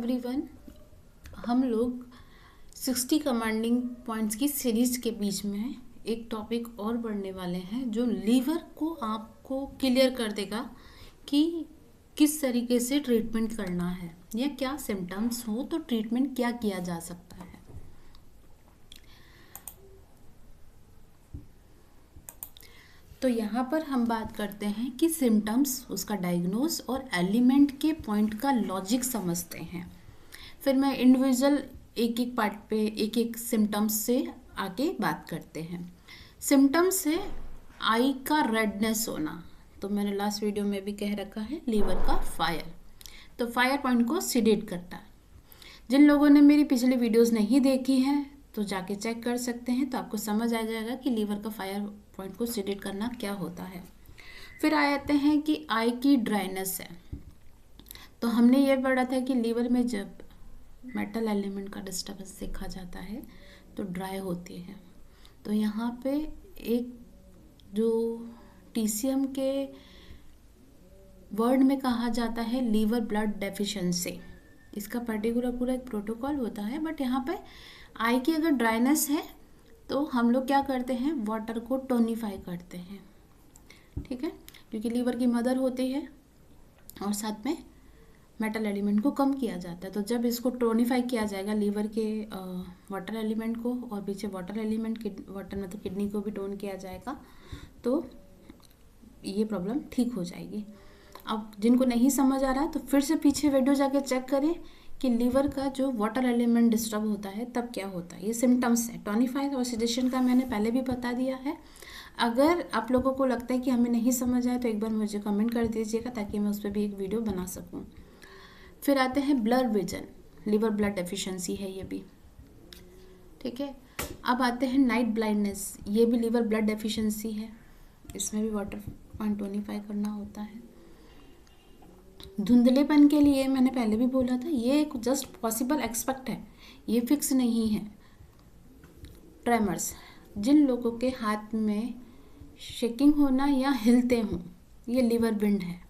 Everyone, हम लोग 60 commanding points की सीरीज के बीच में एक टॉपिक और बढ़ने वाले हैं जो लीवर को आपको क्लियर कर देगा कि किस तरीके से ट्रीटमेंट करना है या क्या सिम्टम्स हो तो ट्रीटमेंट क्या किया जा सकता है। तो यहाँ पर हम बात करते हैं कि सिम्टम्स, उसका डायग्नोस और एलिमेंट के पॉइंट का लॉजिक समझते हैं। फिर मैं इंडिविजुअल एक एक पार्ट पे एक एक सिम्टम्स से आगे बात करते हैं। सिम्टम्स है आई का रेडनेस होना, तो मैंने लास्ट वीडियो में भी कह रखा है लीवर का फायर, तो फायर पॉइंट को सिडेट करता है। जिन लोगों ने मेरी पिछली वीडियोस नहीं देखी हैं तो जाके चेक कर सकते हैं, तो आपको समझ आ जाएगा कि लीवर का फायर पॉइंट को सिडेट करना क्या होता है। फिर आ जाते हैं कि आई की ड्राइनेस है, तो हमने ये पढ़ा था कि लीवर में जब मेटल एलिमेंट का डिस्टर्बेंस देखा जाता है तो ड्राई होती है। तो यहाँ पे एक जो टीसीएम के वर्ड में कहा जाता है लीवर ब्लड डेफिशिएंसी, इसका पर्टिकुलर पूरा एक प्रोटोकॉल होता है। बट यहाँ पे आई की अगर ड्राइनेस है तो हम लोग क्या करते हैं, वाटर को टोनिफाई करते हैं, ठीक है, क्योंकि लीवर की मदर होती है और साथ में मेटल एलिमेंट को कम किया जाता है। तो जब इसको टोनिफाई किया जाएगा लीवर के वाटर एलिमेंट को, और पीछे वाटर एलिमेंट वाटर मतलब किडनी को भी टोन किया जाएगा, तो ये प्रॉब्लम ठीक हो जाएगी। अब जिनको नहीं समझ आ रहा है तो फिर से पीछे वीडियो जाके चेक करें कि लीवर का जो वाटर एलिमेंट डिस्टर्ब होता है तब क्या होता है। ये सिम्टम्स है। टोनिफाई और सिडेशन का मैंने पहले भी बता दिया है। अगर आप लोगों को लगता है कि हमें नहीं समझ आया तो एक बार मुझे कमेंट कर दीजिएगा ताकि मैं उस पर भी एक वीडियो बना सकूं। फिर आते हैं blur vision, liver blood deficiency है ये भी, ठीक है। अब आते हैं नाइट ब्लाइंडनेस, ये भी लीवर ब्लड डेफिशिएंसी है, इसमें भी वाटर पॉइंट टोनिफाई करना होता है। धुंधलेपन के लिए मैंने पहले भी बोला था ये एक जस्ट पॉसिबल एक्सपेक्ट है, ये फिक्स नहीं है। ट्रेमर्स, जिन लोगों के हाथ में शेकिंग होना या हिलते हों, ये लीवर विंड है।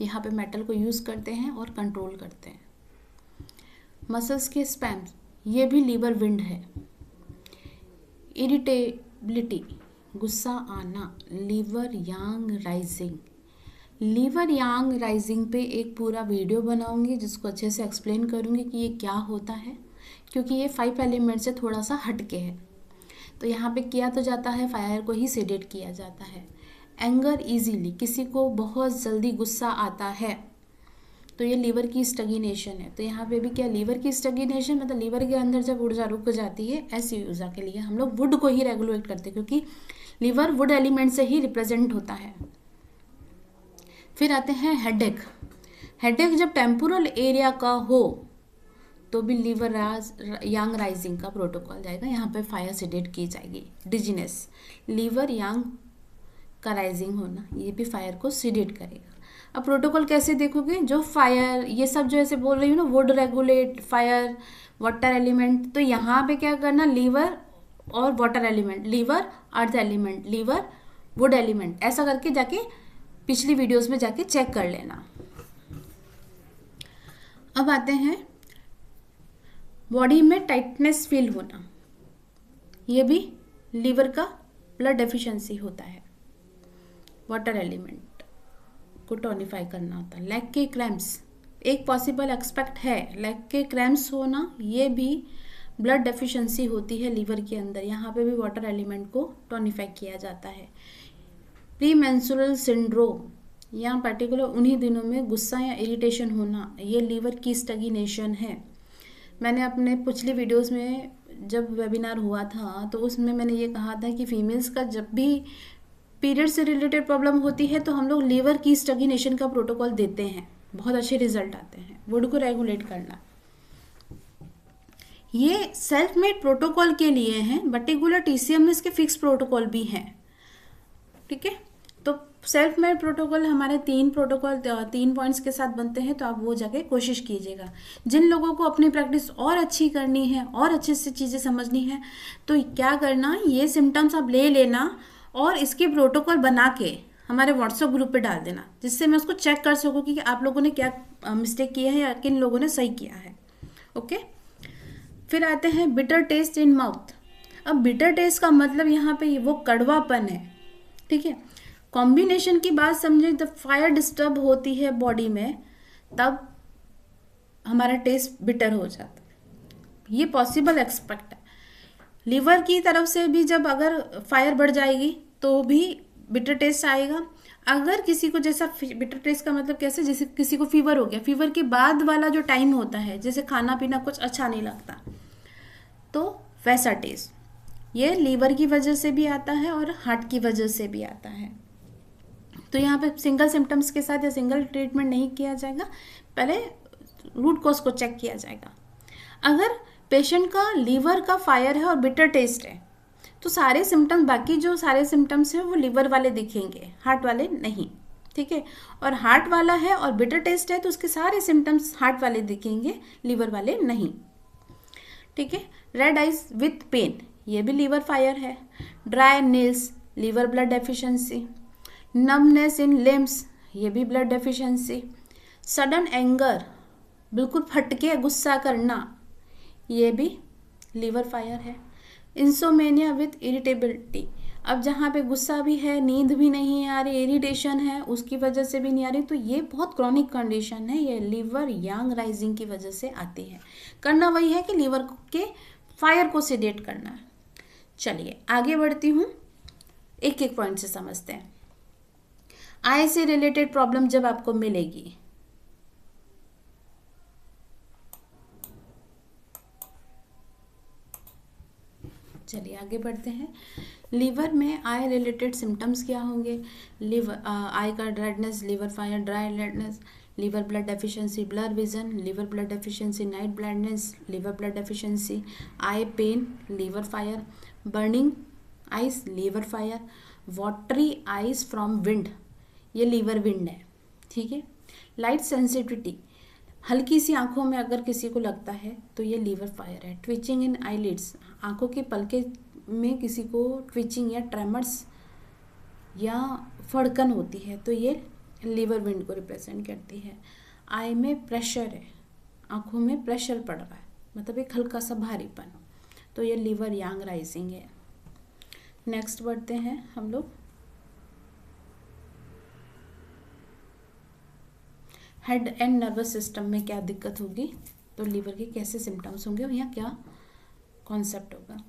यहाँ पे मेटल को यूज़ करते हैं और कंट्रोल करते हैं। मसल्स के स्पैम्स, ये भी लीवर विंड है। इरिटेबिलिटी, गुस्सा आना, liver yang rising. Liver yang rising पे एक पूरा वीडियो बनाऊंगी जिसको अच्छे से एक्सप्लेन करूंगी कि ये क्या होता है, क्योंकि ये 5 एलिमेंट से थोड़ा सा हटके है। तो यहाँ पे किया तो जाता है फायर को ही सेडेट किया जाता है। एंगर इजीली, किसी को बहुत जल्दी गुस्सा आता है तो ये लीवर की स्टैग्नेशन है। तो यहाँ पे भी क्या, लीवर की स्टैग्नेशन मतलब लीवर के अंदर जब ऊर्जा रुक जाती है, ऐसी ऊर्जा के लिए हम लोग वुड को ही रेगुलेट करते हैं क्योंकि लीवर वुड एलिमेंट से ही रिप्रेजेंट होता है। फिर आते हैं हेडेक। हेडेक जब टेम्पोरल एरिया का हो तो भी लीवर यांग राइजिंग का प्रोटोकॉल जाएगा, यहाँ पे फायर सेडेट की जाएगी। डिजीनेस, लीवर यांग का राइजिंग होना, ये भी फायर को सिडेट करेगा। अब प्रोटोकॉल कैसे देखोगे, जो फायर ये सब जो ऐसे बोल रही हूँ ना, wood regulate, fire, water element, तो यहाँ पे क्या करना, लीवर और water element, liver earth element, liver wood element, ऐसा करके जाके पिछली वीडियोस में जाके चेक कर लेना। अब आते हैं बॉडी में टाइटनेस फील होना, ये भी लीवर का ब्लड डेफिशिएंसी होता है। वाटर एलिमेंट को टोनिफाई करना होता है। लेग के क्रैम्प्स एक पॉसिबल एक्सपेक्ट है, लेग के क्रैम्प्स होना ये भी ब्लड डेफिशिएंसी होती है लीवर के अंदर, यहाँ पे भी वाटर एलिमेंट को टोनिफाई किया जाता है। प्री मेंस्ट्रुअल सिंड्रोम, यहाँ पर्टिकुलर उन्हीं दिनों में गुस्सा या इरिटेशन होना, ये लीवर की स्टैग्नेशन है। मैंने अपने पिछली वीडियोस में जब वेबिनार हुआ था तो उसमें मैंने ये कहा था कि फीमेल्स का जब भी पीरियड से रिलेटेड प्रॉब्लम होती है तो हम लोग लीवर की स्टैग्नेशन का प्रोटोकॉल देते हैं, बहुत अच्छे रिजल्ट आते हैं। वुड को रेगुलेट करना, ये सेल्फ मेड प्रोटोकॉल के लिए हैं, पर्टिकुलर टीसीएम में इसके फिक्स प्रोटोकॉल भी हैं, ठीक है। तो सेल्फ मेड प्रोटोकॉल हमारे 3 पॉइंट्स के साथ बनते हैं, तो आप वो जाके कोशिश कीजिएगा। जिन लोगों को अपनी प्रैक्टिस और अच्छी करनी है और अच्छे से चीज़ें समझनी है तो क्या करना, ये सिम्टम्स आप ले लेना और इसके प्रोटोकॉल बना के हमारे व्हाट्सएप ग्रुप पे डाल देना, जिससे मैं उसको चेक कर सकूँ कि आप लोगों ने क्या मिस्टेक किया है या किन लोगों ने सही किया है। ओके, फिर आते हैं बिटर टेस्ट इन माउथ। अब बिटर टेस्ट का मतलब यहाँ पे वो कड़वापन है, ठीक है। कॉम्बिनेशन की बात समझे, जब फायर डिस्टर्ब होती है बॉडी में तब हमारा टेस्ट बिटर हो जाता है, ये पॉसिबल एक्सपेक्ट है। लीवर की तरफ से भी जब अगर फायर बढ़ जाएगी तो भी बिटर टेस्ट आएगा। अगर किसी को, जैसा बिटर टेस्ट का मतलब कैसे, जैसे किसी को फीवर हो गया, फीवर के बाद वाला जो टाइम होता है, जैसे खाना पीना कुछ अच्छा नहीं लगता, तो वैसा टेस्ट ये लीवर की वजह से भी आता है और हार्ट की वजह से भी आता है। तो यहाँ पे सिंगल सिम्टम्स के साथ या सिंगल ट्रीटमेंट नहीं किया जाएगा, पहले रूट कॉज को चेक किया जाएगा। अगर पेशेंट का लीवर का फायर है और बिटर टेस्ट है तो सारे सिम्टम्स, बाकी जो सारे सिम्टम्स हैं वो लीवर वाले दिखेंगे, हार्ट वाले नहीं, ठीक है। और हार्ट वाला है और बिटर टेस्ट है तो उसके सारे सिम्टम्स हार्ट वाले दिखेंगे, लीवर वाले नहीं, ठीक है। रेड आइज विथ पेन, ये भी लीवर फायर है। Dry nails, liver blood deficiency. Numbness in limbs, ये भी ब्लड डेफिशिएंसी। सडन एंगर, बिल्कुल फटके गुस्सा करना, ये भी लीवर फायर है। इंसोमेनिया विथ इरिटेबिलिटी, अब जहाँ पे गुस्सा भी है, नींद भी नहीं आ रही, इरिटेशन है उसकी वजह से भी नहीं आ रही, तो ये बहुत क्रॉनिक कंडीशन है, ये लीवर यांग राइजिंग की वजह से आती है। करना वही है कि लीवर के फायर को सेडेट करना है। चलिए आगे बढ़ती हूँ, एक एक पॉइंट से समझते हैं। आई से रिलेटेड प्रॉब्लम जब आपको मिलेगी, चलिए आगे बढ़ते हैं। लीवर में आई रिलेटेड सिम्टम्स क्या होंगे? लीवर आई का redness, liver fire, dry redness, liver blood deficiency, blur vision, liver blood deficiency, night blindness, liver blood deficiency, eye pain, liver fire, burning eyes, liver fire, watery eyes from wind, ये liver wind है, ठीक है। Light sensitivity, हल्की सी आंखों में अगर किसी को लगता है तो ये लीवर फायर है। ट्विचिंग इन आईलिड्स, आंखों के पलके में किसी को ट्विचिंग या ट्रेमर्स या फड़कन होती है तो ये लीवर विंड को रिप्रेजेंट करती है। आई में प्रेशर है, आंखों में प्रेशर पड़ रहा है, मतलब एक हल्का सा भारीपन, तो ये लीवर यांग राइजिंग है। नेक्स्ट बढ़ते हैं हम लोग। हेड एंड नर्वस सिस्टम में क्या दिक्कत होगी, तो लीवर के कैसे सिम्टम्स होंगे और यहाँ क्या कॉन्सेप्ट होगा।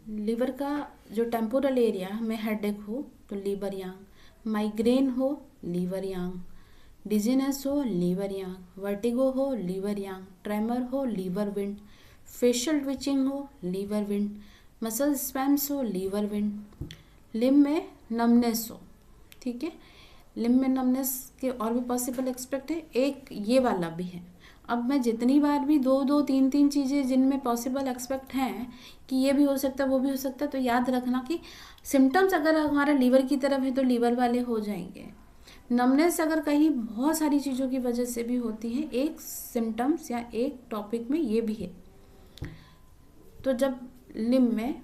लीवर का जो टेम्पोरल एरिया में हेडेक हो तो लीवर यांग, माइग्रेन हो लीवर यांग, डिजीनेस हो लीवर यांग, वर्टिगो हो लीवर यांग, ट्रेमर हो लीवर विंड, फेशियल ट्विचिंग हो लीवर विंड, मसल स्पैम्स हो लीवर विंड, लिम्ब में नमनेस हो, ठीक है। लिम्ब में नमनेस के और भी पॉसिबल एक्सपेक्ट है, एक ये वाला भी है। अब मैं जितनी बार भी दो दो तीन तीन चीज़ें जिनमें पॉसिबल एक्सपेक्ट हैं कि ये भी हो सकता है वो भी हो सकता है, तो याद रखना कि सिम्टम्स अगर हमारा लीवर की तरफ है तो लीवर वाले हो जाएंगे। नमनेस अगर कहीं बहुत सारी चीज़ों की वजह से भी होती है, एक सिम्टम्स या एक टॉपिक में ये भी है, तो जब लिम्ब में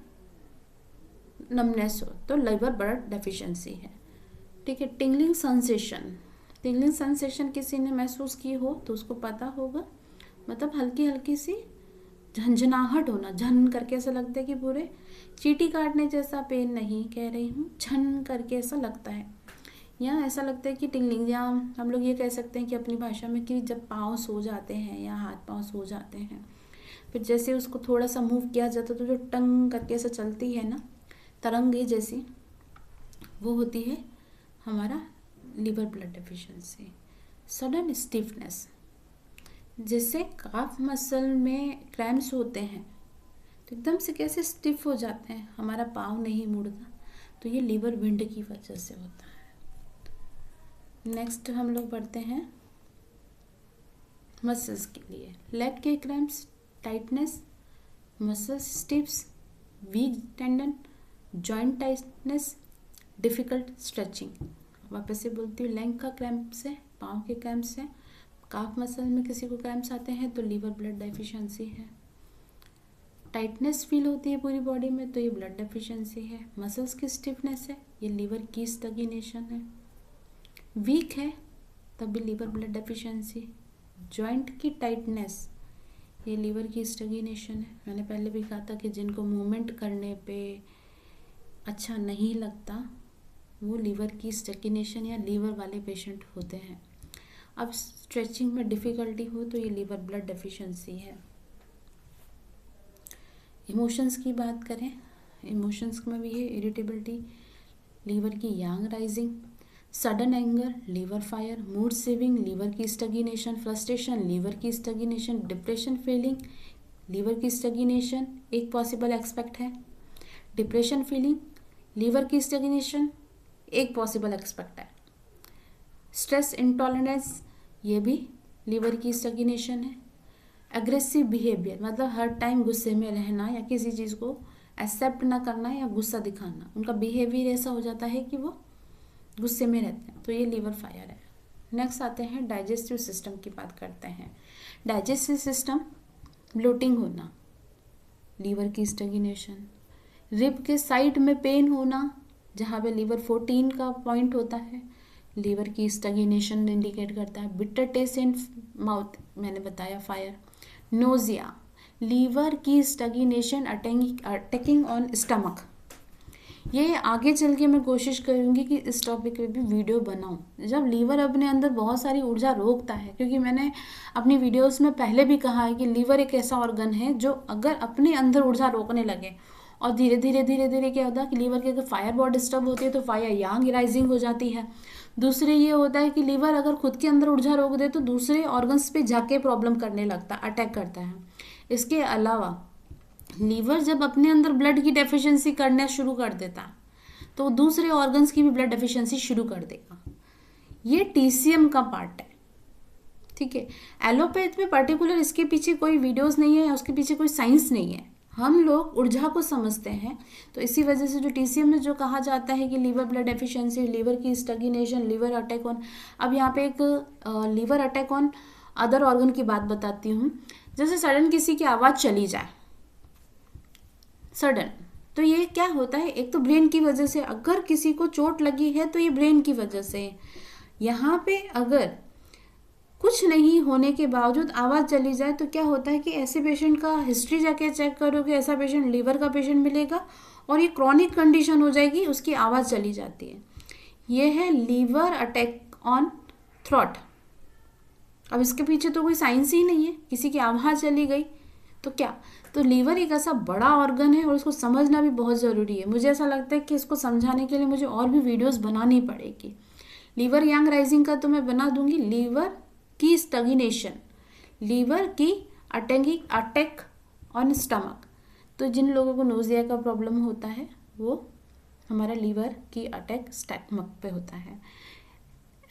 नमनेस हो तो लीवर ब्लड डेफिशिएंसी है, ठीक है। टिंगलिंग सेंसेशन, टिंगलिंग सेंसेशन किसी ने महसूस की हो तो उसको पता होगा, मतलब हल्की हल्की सी झंझनाहट होना, झन करके ऐसा लगता है कि पूरे चींटी काटने जैसा पेन नहीं कह रही हूँ, झन करके ऐसा लगता है, या ऐसा लगता है कि टिंगलिंग, या हम लोग ये कह सकते हैं कि अपनी भाषा में कि जब पाँव सो जाते हैं या हाथ पाँव सो जाते हैं, फिर जैसे उसको थोड़ा सा मूव किया जाता है तो जो टंग करके ऐसा चलती है ना, तरंगे जैसी, वो होती है हमारा liver blood deficiency. Sudden stiffness, जैसे काफ मसल में क्रैम्प्स होते हैं तो एकदम से कैसे स्टिफ हो जाते हैं, हमारा पाँव नहीं मुड़ता, तो ये लीवर विंड की वजह से होता है। नेक्स्ट हम लोग बढ़ते हैं मसल्स के लिए। लेग के cramps, tightness, muscle stiffs, weak tendon, joint tightness, difficult stretching. वापस से बोलती हूँ, लेग का क्रैम्प्स है, पाँव के क्रैम्प्स है, काफ मसल में किसी को क्रैम्प्स आते हैं तो लीवर ब्लड डेफिशिएंसी है। टाइटनेस फील होती है पूरी बॉडी में, तो ये ब्लड डेफिशिएंसी है। मसल्स की स्टिफनेस है, ये लीवर की स्टैग्नेशन है। वीक है, तब भी लीवर ब्लड डेफिशिएंसी। जॉइंट की टाइटनेस, ये लीवर की स्टैग्नेशन है। मैंने पहले भी कहा था कि जिनको मूवमेंट करने पे अच्छा नहीं लगता वो लीवर की स्टैग्नेशन या लीवर वाले पेशेंट होते हैं। अब स्ट्रेचिंग में डिफ़िकल्टी हो तो ये लीवर ब्लड डेफिशिएंसी है। इमोशंस की बात करें, इमोशंस में भी है इरिटेबिलिटी, लीवर की yang rising, sudden anger, liver fire, mood swing, liver की स्टैग्नेशन, फ्रस्ट्रेशन, लीवर की स्टैग्नेशन, डिप्रेशन फीलिंग, लीवर की स्टैग्नेशन एक पॉसिबल एक्सपेक्ट है। डिप्रेशन फीलिंग, लीवर की स्टैग्नेशन एक पॉसिबल एक्सपेक्ट है। स्ट्रेस इंटॉलरेंस, ये भी लीवर की स्टैग्नेशन है। एग्रेसिव बिहेवियर, मतलब हर टाइम गुस्से में रहना या किसी चीज़ को एक्सेप्ट ना करना या गुस्सा दिखाना, उनका बिहेवियर ऐसा हो जाता है कि वो गुस्से में रहते हैं, तो ये लीवर फायर है। नेक्स्ट आते हैं डाइजेस्टिव सिस्टम की बात करते हैं। डाइजेस्टिव सिस्टम, ब्लोटिंग होना, लीवर की स्टैग्नेशन। रिब के साइड में पेन होना, जहाँ पे लीवर 14 का पॉइंट होता है, लीवर की स्टैग्नेशन इंडिकेट करता है। बिटर टेस्ट इन माउथ, मैंने बताया फायर। नोजिया, लीवर की स्टैग्नेशन अटैकिंग ऑन स्टमक। ये आगे चल के मैं कोशिश करूँगी कि इस टॉपिक पे भी वीडियो बनाऊँ। जब लीवर अपने अंदर बहुत सारी ऊर्जा रोकता है, क्योंकि मैंने अपनी वीडियोस में पहले भी कहा है कि लीवर एक ऐसा ऑर्गन है जो अगर अपने अंदर ऊर्जा रोकने लगे और धीरे धीरे क्या होता है कि लीवर की अगर फायर बहुत डिस्टर्ब होती है तो फायर यांग राइजिंग हो जाती है। दूसरे ये होता है कि लीवर अगर खुद के अंदर ऊर्जा रोक दे तो दूसरे ऑर्गन्स पे जाके प्रॉब्लम करने लगता है, अटैक करता है। इसके अलावा लीवर जब अपने अंदर ब्लड की डेफिशिएंसी करना शुरू कर देता है तो दूसरे ऑर्गन्स की भी ब्लड डेफिशिएंसी शुरू कर देगा। ये टीसीएम का पार्ट है, ठीक है। एलोपैथ में पर्टिकुलर इसके पीछे कोई वीडियोस नहीं है या उसके पीछे कोई साइंस नहीं है, हम लोग ऊर्जा को समझते हैं। तो इसी वजह से जो टीसीएम में जो कहा जाता है कि लीवर ब्लड डेफिशिएंसी, लीवर की स्टैग्नेशन, लीवर अटैक ऑन, अब यहाँ पे एक liver attack on other organ की बात बताती हूँ। जैसे सडन किसी की आवाज़ चली जाए, सडन, तो ये क्या होता है, एक तो ब्रेन की वजह से, अगर किसी को चोट लगी है तो ये ब्रेन की वजह से। यहाँ पे अगर कुछ नहीं होने के बावजूद आवाज़ चली जाए तो क्या होता है कि ऐसे पेशेंट का हिस्ट्री जाके चेक करोगे, ऐसा पेशेंट लीवर का पेशेंट मिलेगा और ये क्रॉनिक कंडीशन हो जाएगी, उसकी आवाज़ चली जाती है। ये है लीवर अटैक ऑन थ्रॉट। अब इसके पीछे तो कोई साइंस ही नहीं है, किसी की आवाज़ चली गई तो क्या, तो लीवर एक ऐसा बड़ा ऑर्गन है और उसको समझना भी बहुत ज़रूरी है। मुझे ऐसा लगता है कि इसको समझाने के लिए मुझे और भी वीडियोस बनानी पड़ेगी। लीवर यांग राइजिंग का तो मैं बना दूंगी, लीवर की स्टैग्नेशन, लीवर की अटैक ऑन स्टमक। तो जिन लोगों को नोजिया का प्रॉब्लम होता है वो हमारा लीवर की अटैक स्टमक पे होता है।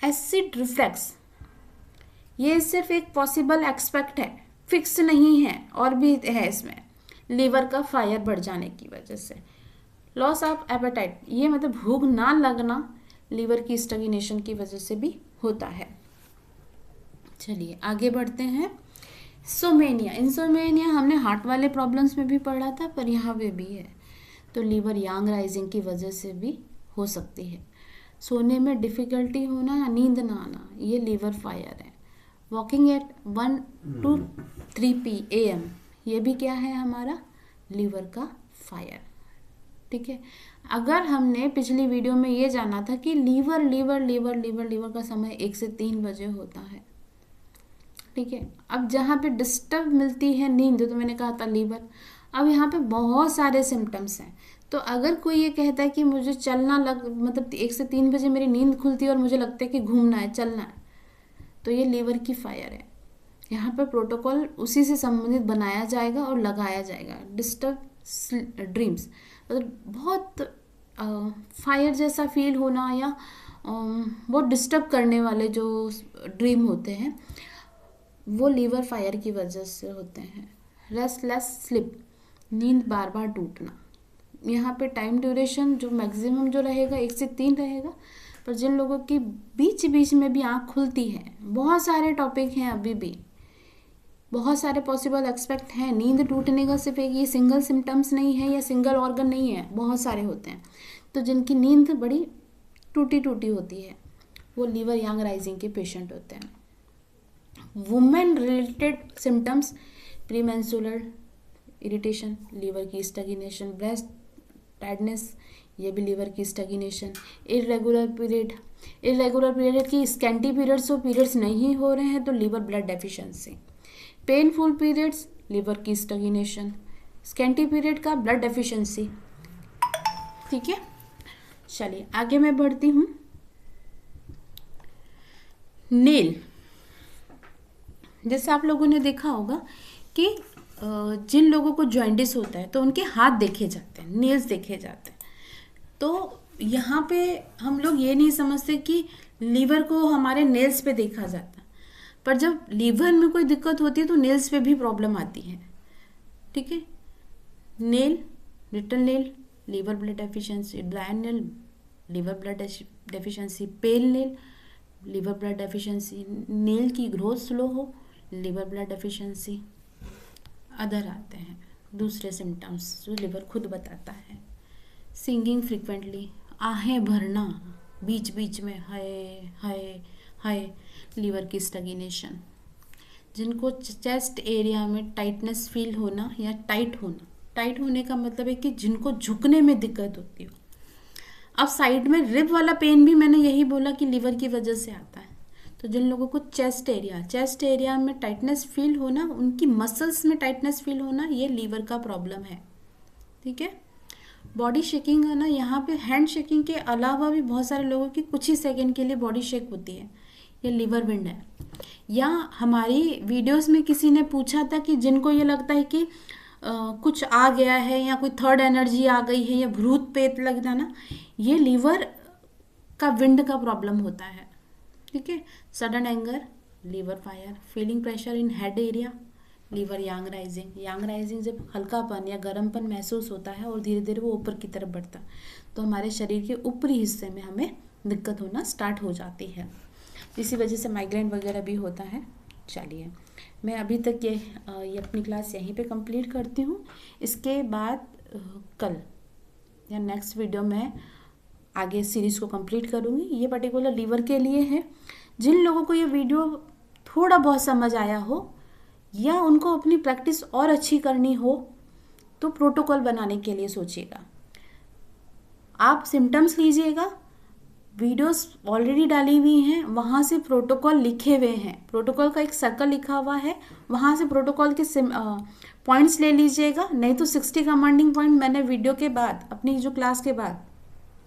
एसिड रिफ्लक्स, ये सिर्फ एक पॉसिबल एक्सपेक्ट है, फिक्स नहीं है, और भी है इसमें, लीवर का फायर बढ़ जाने की वजह से। लॉस ऑफ एपेटाइट, ये मतलब भूख ना लगना लीवर की स्टैग्नेशन की वजह से भी होता है। चलिए आगे बढ़ते हैं। इंसोमेनिया, इंसोमेनिया हमने हार्ट वाले प्रॉब्लम्स में भी पढ़ा था, पर यहाँ पे भी है, तो लीवर यांग राइजिंग की वजह से भी हो सकती है। सोने में डिफ़िकल्टी होना या नींद ना आना, ये लीवर फायर है। वॉकिंग एट 1 to 3 PM, ये भी क्या है, हमारा लीवर का फायर, ठीक है। अगर हमने पिछली वीडियो में ये जाना था कि लीवर का समय 1 से 3 बजे होता है, ठीक है। अब जहाँ पे डिस्टर्ब मिलती है नींद, तो मैंने कहा था लीवर। अब यहाँ पे बहुत सारे सिम्टम्स हैं, तो अगर कोई ये कहता है कि मुझे चलना मतलब 1 से 3 बजे मेरी नींद खुलती है और मुझे लगता है कि घूमना है, चलना है, तो ये लीवर की फायर है। यहाँ पर प्रोटोकॉल उसी से संबंधित बनाया जाएगा और लगाया जाएगा। डिस्टर्ब ड्रीम्स, मतलब बहुत फायर जैसा फील होना या बहुत डिस्टर्ब करने वाले जो ड्रीम होते हैं वो लीवर फायर की वजह से होते हैं। रेस्टलेस स्लीप, नींद बार बार टूटना, यहाँ पे टाइम ड्यूरेशन जो मैक्सिमम जो रहेगा 1 से 3 रहेगा, पर जिन लोगों की बीच बीच में भी आँख खुलती है, बहुत सारे टॉपिक हैं अभी भी, बहुत सारे पॉसिबल एक्सपेक्ट हैं। नींद टूटने का सिर्फ एक ये सिंगल सिम्टम्स नहीं है या सिंगल ऑर्गन नहीं है, बहुत सारे होते हैं। तो जिनकी नींद बड़ी टूटी टूटी होती है वो लीवर यांग राइजिंग के पेशेंट होते हैं। Women related symptoms, premenstrual irritation, liver की स्टैग्नेशन, ब्रेस्ट टायर्डनेस, ये भी लीवर की स्टैग्नेशन, इरेगुलर पीरियड की स्कैंटी पीरियड्स हो, पीरियड्स नहीं हो रहे हैं तो liver blood deficiency, painful periods, liver की स्टैग्नेशन, स्कैंटी पीरियड का ब्लड डेफिशिएंसी। ठीक है, चलिए आगे मैं बढ़ती हूँ। नेल, जैसे आप लोगों ने देखा होगा कि जिन लोगों को जॉइंटिस होता है तो उनके हाथ देखे जाते हैं, नेल्स देखे जाते हैं। तो यहाँ पे हम लोग ये नहीं समझते कि लीवर को हमारे नेल्स पे देखा जाता, पर जब लीवर में कोई दिक्कत होती है तो नेल्स पे भी प्रॉब्लम आती है। ठीक है, nail, brittle nail, liver blood deficiency, dry nail, liver blood deficiency, pale nail, liver blood deficiency, nail की ग्रोथ स्लो हो, लीवर ब्लड डेफिशिएंसी। अदर आते हैं दूसरे सिम्टम्स जो लिवर खुद बताता है। सिंगिंग फ्रिक्वेंटली, आहें भरना बीच बीच में, हाय हाय हाय, लीवर की स्टैग्नेशन। जिनको चेस्ट एरिया में टाइटनेस फील होना या टाइट होने का मतलब है कि जिनको झुकने में दिक्कत होती हो। अब साइड में रिब वाला पेन भी मैंने यही बोला कि लीवर की वजह से आता है। तो जिन लोगों को चेस्ट एरिया में टाइटनेस फील होना, उनकी मसल्स में टाइटनेस फील होना, ये लीवर का प्रॉब्लम है। ठीक है, बॉडी शेकिंग है ना, यहाँ पे हैंड शेकिंग के अलावा भी बहुत सारे लोगों की कुछ ही सेकंड के लिए बॉडी शेक होती है, ये लीवर विंड है। या हमारी वीडियोस में किसी ने पूछा था कि जिनको ये लगता है कि कुछ आ गया है या कोई थर्ड एनर्जी आ गई है या भूत पेट लगता ना, ये लीवर का विंड का प्रॉब्लम होता है। ठीक है, sudden anger, liver fire, feeling pressure in head area, liver yang rising जब हल्कापन या गर्मपन महसूस होता है और धीरे धीरे वो ऊपर की तरफ बढ़ता है तो हमारे शरीर के ऊपरी हिस्से में हमें दिक्कत होना स्टार्ट हो जाती है। इसी वजह से माइग्रेन वगैरह भी होता है। चलिए, मैं अभी तक ये अपनी क्लास यहीं पे कंप्लीट करती हूँ। इसके बाद कल या नेक्स्ट वीडियो में आगे सीरीज़ को कंप्लीट करूँगी। ये पर्टिकुलर लीवर के लिए है। जिन लोगों को ये वीडियो थोड़ा बहुत समझ आया हो या उनको अपनी प्रैक्टिस और अच्छी करनी हो तो प्रोटोकॉल बनाने के लिए सोचिएगा। आप सिम्टम्स लीजिएगा, वीडियोस ऑलरेडी डाली हुई हैं, वहाँ से प्रोटोकॉल लिखे हुए हैं, प्रोटोकॉल का एक सर्कल लिखा हुआ है, वहाँ से प्रोटोकॉल के पॉइंट्स ले लीजिएगा। नहीं तो 60 कमांडिंग पॉइंट मैंने वीडियो के बाद अपनी जो क्लास के बाद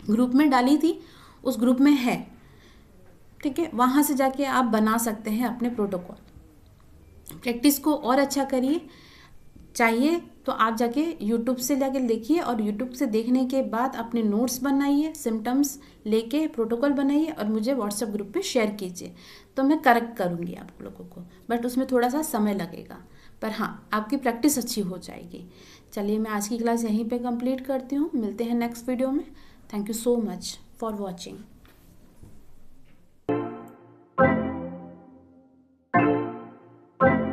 ग्रुप में डाली थी, उस ग्रुप में है। ठीक है, वहाँ से जाके आप बना सकते हैं अपने प्रोटोकॉल। प्रैक्टिस को और अच्छा करिए। चाहिए तो आप जाके यूट्यूब से जाके देखिए और यूट्यूब से देखने के बाद अपने नोट्स बनाइए, सिम्टम्स लेके प्रोटोकॉल बनाइए और मुझे व्हाट्सएप ग्रुप पे शेयर कीजिए, तो मैं करेक्ट करूँगी आप लोगों को। बट उसमें थोड़ा सा समय लगेगा, पर हाँ, आपकी प्रैक्टिस अच्छी हो जाएगी। चलिए, मैं आज की क्लास यहीं पे कंप्लीट करती हूँ। मिलते हैं नेक्स्ट वीडियो में। Thank you so much for watching.